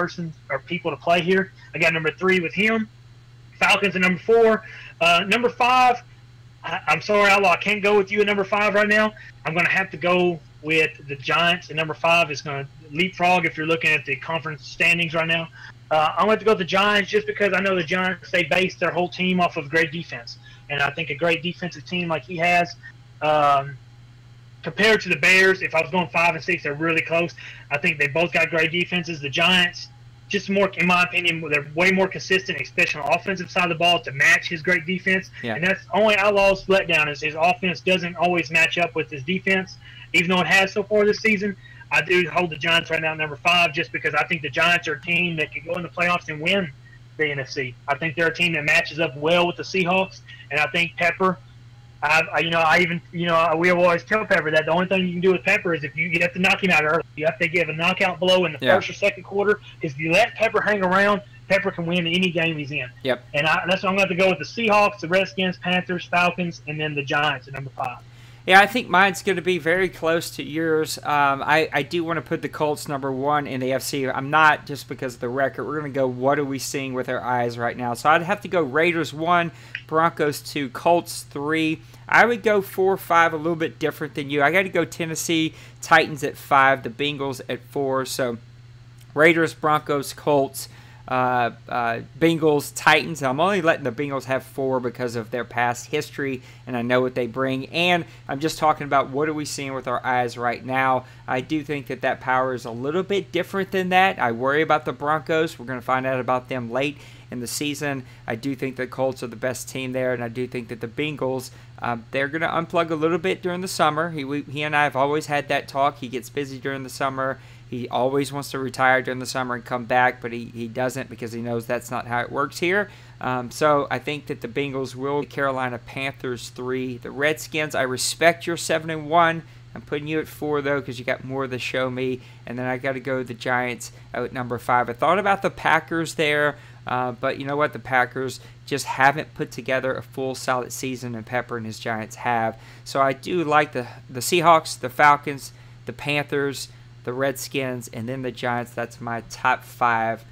people to play here. I got number 3 with him. Falcons at number 4. Number 5, I'm sorry, Outlaw, I can't go with you at number 5 right now. I'm going to have to go with the Giants, and number 5 is going to leapfrog if you're looking at the conference standings right now. I'm going to go with the Giants just because I know the Giants, they base their whole team off of great defense. And I think a great defensive team like he has, compared to the Bears, if I was going 5 and 6, they're really close. I think they both got great defenses. The Giants, just more, in my opinion, they're way more consistent, especially on the offensive side of the ball, to match his great defense. Yeah. And that's only Outlaw's letdown is his offense doesn't always match up with his defense. Even though it has so far this season, I do hold the Giants right now at number 5 just because I think the Giants are a team that can go in the playoffs and win the NFC. I think they're a team that matches up well with the Seahawks, and I think Pepper. We always tell Pepper that the only thing you can do with Pepper is if you have to knock him out early. You have to give a knockout blow in the first or second quarter. Because if you let Pepper hang around, Pepper can win any game he's in. Yep. And that's why I'm going to have to go with the Seahawks, the Redskins, Panthers, Falcons, and then the Giants at number 5. Yeah, I think mine's going to be very close to yours. I do want to put the Colts number 1 in the AFC. I'm not just because of the record. We're going to go what are we seeing with our eyes right now. So I'd have to go Raiders 1, Broncos 2, Colts 3. I would go 4, 5, a little bit different than you. I got to go Tennessee, Titans at 5, the Bengals at 4. So Raiders, Broncos, Colts, Bengals, Titans. I'm only letting the Bengals have 4 because of their past history, and I know what they bring. And I'm just talking about what are we seeing with our eyes right now. I do think that power is a little bit different than that. I worry about the Broncos. We're going to find out about them late in the season. I do think the Colts are the best team there, and I do think that the Bengals, they're going to unplug a little bit during the summer. He and I have always had that talk. He gets busy during the summer. He always wants to retire during the summer and come back, but he doesn't because he knows that's not how it works here. So I think that the Bengals will. Carolina Panthers 3. The Redskins, I respect your 7-1. I'm putting you at 4, though, because you got more to show me. And then I got to go with the Giants at number 5. I thought about the Packers there, but you know what? The Packers just haven't put together a full solid season, and Pepper and his Giants have. So I do like the Seahawks, the Falcons, the Panthers, the Redskins, and then the Giants. That's my top 5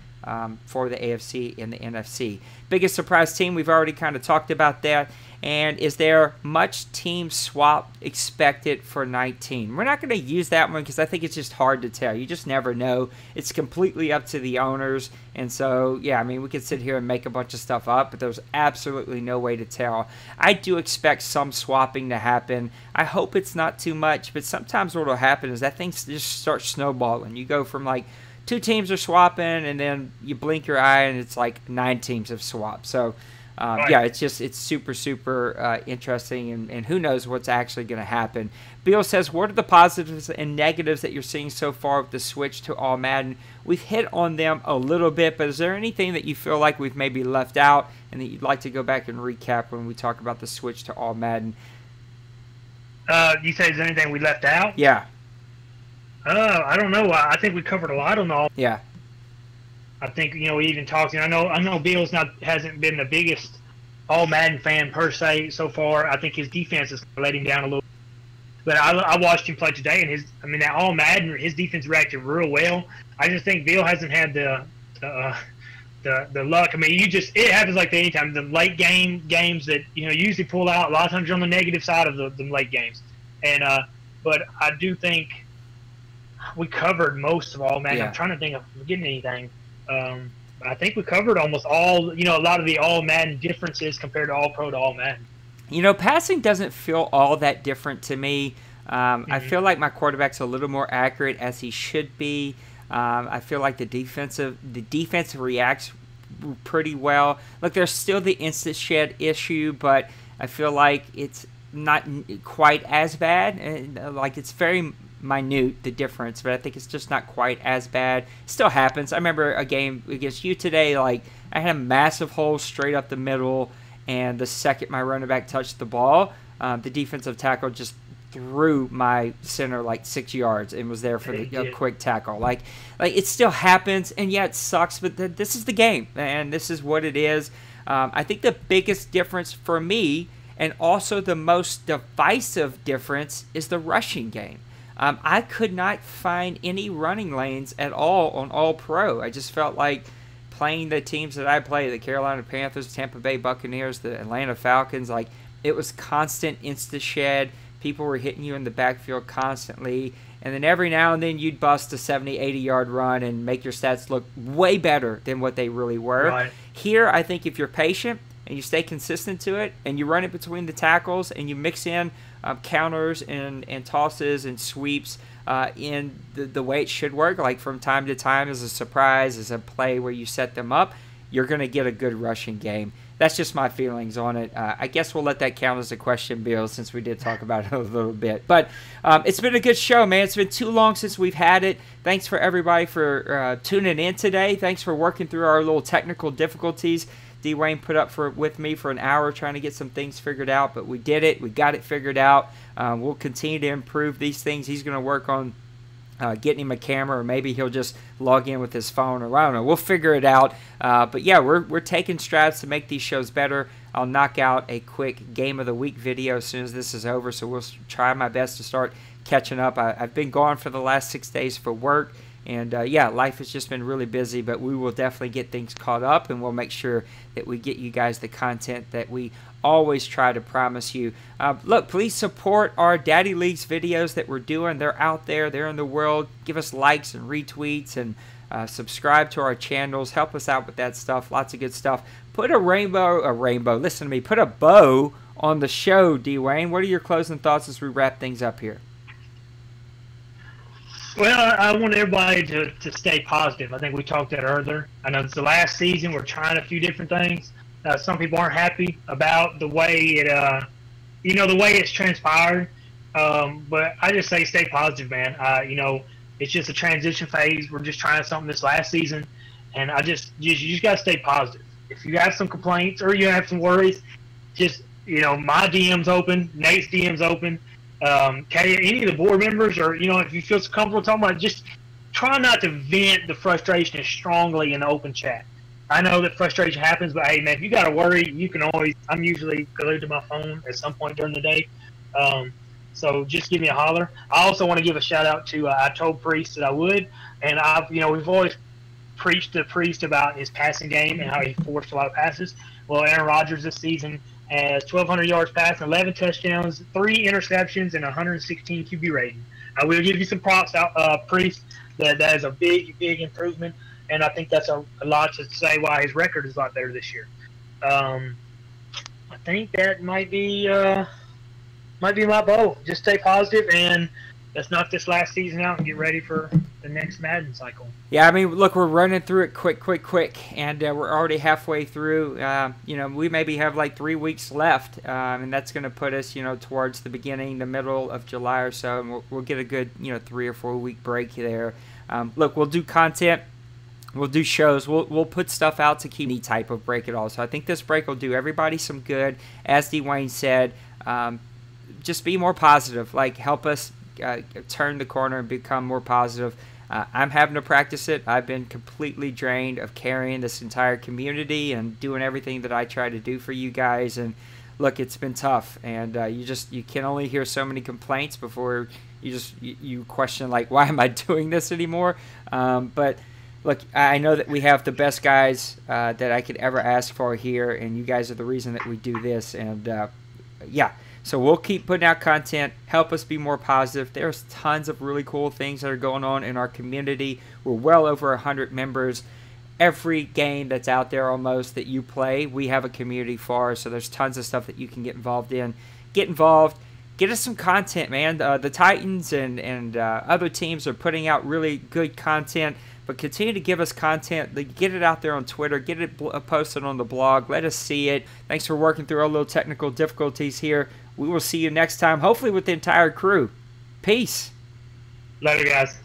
for the AFC and the NFC. Biggest surprise team, we've already kind of talked about that. And is there much team swap expected for 19? We're not going to use that one because I think it's just hard to tell. You just never know. It's completely up to the owners. And so, yeah, I mean, we could sit here and make a bunch of stuff up, but there's absolutely no way to tell. I do expect some swapping to happen. I hope it's not too much, but sometimes what will happen is that things just start snowballing. You go from like 2 teams are swapping, and then you blink your eye, and it's like 9 teams have swapped. So Right. Yeah, it's super interesting, and who knows what's actually going to happen. Bill says, what are the positives and negatives that you're seeing so far with the switch to All-Madden? We've hit on them a little bit, but is there anything that you feel like we've maybe left out and that you'd like to go back and recap when we talk about the switch to All-Madden? You say, is there anything we left out? Yeah. I don't know. I think we covered a lot on all. Yeah. I think we even talked. I know Bill's hasn't been the biggest All-Madden fan per se so far. I think his defense is letting down a little. But I watched him play today, and that All-Madden, his defense reacted real well. I just think Bill hasn't had the luck. I mean, it happens like that anytime. The late games that usually pull out. A lot of times you're on the negative side of the late games, and but I do think we covered most of All-Madden. Yeah. I'm trying to think if I'm forgetting anything. I think we covered almost all. A lot of the All-Madden differences compared to All-Pro to All-Madden. Passing doesn't feel all that different to me. I feel like my quarterback's a little more accurate as he should be. I feel like the defense reacts pretty well. Look, there's still the instant shed issue, but I feel like it's not quite as bad. Like, it's very minute, the difference, but I think it's just not quite as bad. Still happens. I remember a game against you today, like, I had a massive hole straight up the middle, and the second my running back touched the ball, the defensive tackle just threw my center like 6 yards and was there for the quick tackle. Like it still happens, and yeah, it sucks, but this is the game, and this is what it is. I think the biggest difference for me, and also the most divisive difference, is the rushing game. I could not find any running lanes at all on All-Pro. I just felt like playing the teams that I play, the Carolina Panthers, Tampa Bay Buccaneers, the Atlanta Falcons, like, it was constant insta-shed. People were hitting you in the backfield constantly. And then every now and then you'd bust a 70, 80-yard run and make your stats look way better than what they really were. Right. Here, I think if you're patient and you stay consistent to it and you run it between the tackles and you mix in counters and tosses and sweeps in the way it should work, like from time to time as a surprise, as a play where you set them up, you're going to get a good rushing game. That's just my feelings on it. I guess we'll let that count as a question, Bill, since we did talk about it a little bit. But it's been a good show, man. It's been too long since we've had it. Thanks for everybody for tuning in today. Thanks for working through our little technical difficulties. D. Wayne put up with me for an hour trying to get some things figured out, but we did it. We got it figured out. We'll continue to improve these things. He's going to work on getting him a camera, or maybe he'll just log in with his phone, or I don't know. We'll figure it out. But yeah, we're taking strides to make these shows better. I'll knock out a quick Game of the Week video as soon as this is over, so we'll try my best to start catching up. I've been gone for the last 6 days for work. And, yeah, life has just been really busy, but we will definitely get things caught up, and we'll make sure that we get you guys the content that we always try to promise you. Look, please support our Daddy Leagues videos that we're doing. They're out there. They're in the world. Give us likes and retweets, and subscribe to our channels. Help us out with that stuff. Lots of good stuff. Put listen to me, put a bow on the show, D. Wayne. What are your closing thoughts as we wrap things up here? Well, I want everybody to stay positive. I think we talked that earlier. I know it's the last season. We're trying a few different things. Some people aren't happy about the way it, the way it's transpired. But I just say stay positive, man. It's just a transition phase. We're just trying something this last season, and you just got to stay positive. If you have some complaints or you have some worries, just my DM's open, Nate's DM's open. Any of the board members, or if you feel comfortable talking about it, just try not to vent the frustration as strongly in the open chat. I know that frustration happens, but hey, man, if you got to worry, you can always. I'm usually glued to my phone at some point during the day, so just give me a holler. I also want to give a shout out to I told Priest that I would, and we've always preached to Priest about his passing game and how he forced a lot of passes. Well, Aaron Rodgers this season has 1,200 yards passing, 11 touchdowns, 3 interceptions, and 116 QB rating. I will give you some props out, Priest. That is a big improvement, and I think that's a lot to say why his record is a lot better this year. I think that might be my bow. Just stay positive, and let's knock this last season out and get ready for the next Madden cycle. Yeah, I mean, look, we're running through it quick, and we're already halfway through. You know, we maybe have like 3 weeks left, and that's going to put us, you know, towards the beginning, the middle of July or so, and we'll get a good, you know, 3 or 4 week break there. Look, we'll do content. We'll do shows. We'll put stuff out to keep any type of break at all. So I think this break will do everybody some good. As Dwayne said, just be more positive. Like, help us turn the corner and become more positive. I'm having to practice it. I've been completely drained of carrying this entire community and doing everything that I try to do for you guys. And look, it's been tough. And you can only hear so many complaints before you question, like, why am I doing this anymore? But look, I know that we have the best guys that I could ever ask for here, and you guys are the reason that we do this. And yeah, so we'll keep putting out content. Help us be more positive. There's tons of really cool things that are going on in our community. We're well over 100 members. Every game that's out there almost that you play, we have a community for. So there's tons of stuff that you can get involved in. Get involved. Get us some content, man. The Titans and other teams are putting out really good content. But continue to give us content. Get it out there on Twitter. Get it posted on the blog. Let us see it. Thanks for working through our little technical difficulties here. We will see you next time, hopefully with the entire crew. Peace. Later, guys.